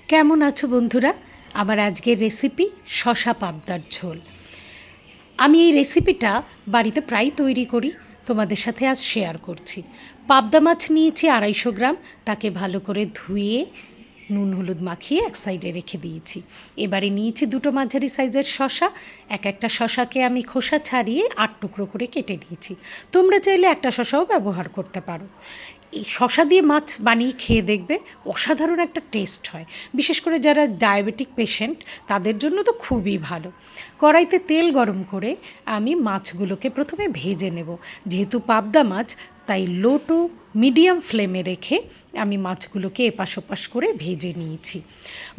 কেমন আছো বন্ধুরা? আমার আজকের রেসিপি শশা পাবদার ঝোল। আমি এই রেসিপিটা বাড়িতে প্রায় তৈরি করি, তোমাদের সাথে আজ শেয়ার করছি। পাবদা মাছ নিয়েছি 250 গ্রাম, তাকে ভালো করে ধুয়ে নুন হলুদ মাখিয়ে এক সাইডে রেখে দিয়েছি। এবারে নিয়েছি দুটো মাঝারি সাইজের শশা, একটা শশাকে আমি খোসা ছাড়িয়ে 8 টুকরো করে কেটে নিয়েছি। তোমরা চাইলে একটা শশাও ব্যবহার করতে পারো। এই শশা দিয়ে মাছ বানিয়ে খেয়ে দেখবে, অসাধারণ একটা টেস্ট হয়। বিশেষ করে যারা ডায়াবেটিক পেশেন্ট তাদের জন্য তো খুবই ভালো। কড়াইতে তেল গরম করে আমি মাছগুলোকে প্রথমে ভেজে নেব। যেহেতু পাবদা মাছ, তাই লো টু মিডিয়াম ফ্লেমে রেখে আমি মাছগুলোকে এপাশ ওপাশ করে ভেজে নিয়েছি।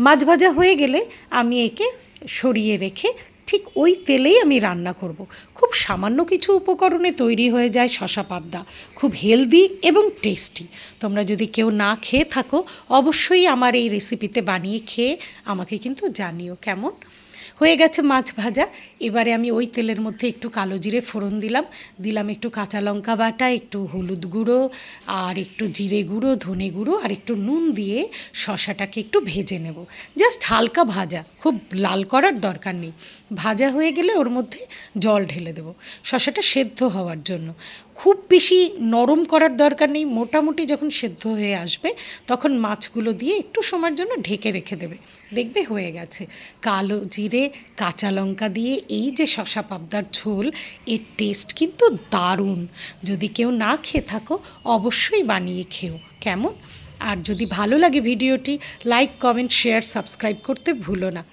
মাছ ভাজা হয়ে গেলে আমি একে সরিয়ে রেখে ঠিক ওই তেলেই আমি রান্না করব। খুব সামান্য কিছু উপকরণে তৈরি হয়ে যায় শশা পাবদা, খুব হেলদি এবং টেস্টি। তোমরা যদি কেউ না খেয়ে থাকো, অবশ্যই আমার এই রেসিপিতে বানিয়ে খেয়ে আমাকে কিন্তু জানিও কেমন হয়ে গেছে মাছ ভাজা। এবারে আমি ওই তেলের মধ্যে একটু কালো জিরে ফোড়ন দিলাম একটু কাঁচা লঙ্কা বাটা, একটু হলুদ গুঁড়ো, আর একটু জিরে গুঁড়ো, ধনে গুঁড়ো, আর একটু নুন দিয়ে শশাটাকে একটু ভেজে নেব। জাস্ট হালকা ভাজা, খুব লাল করার দরকার নেই। ভাজা হয়ে গেলে ওর মধ্যে জল ঢেলে দেবো শশাটা সেদ্ধ হওয়ার জন্য। খুব বেশি নরম করার দরকার নেই, মোটামুটি যখন সেদ্ধ হয়ে আসবে তখন মাছগুলো দিয়ে একটু সময়ের জন্য ঢেকে রেখে দেবে, দেখবে হয়ে গেছে। কালো জিরে, কাঁচা লঙ্কা দিয়ে এই যে শশা পাবদার ঝোল, এর টেস্ট কিন্তু দারুণ। যদি কেউ না খেয়ে থাকো, অবশ্যই বানিয়ে খেও কেমন। আর যদি ভালো লাগে ভিডিওটি, লাইক কমেন্ট শেয়ার সাবস্ক্রাইব করতে ভুলো না।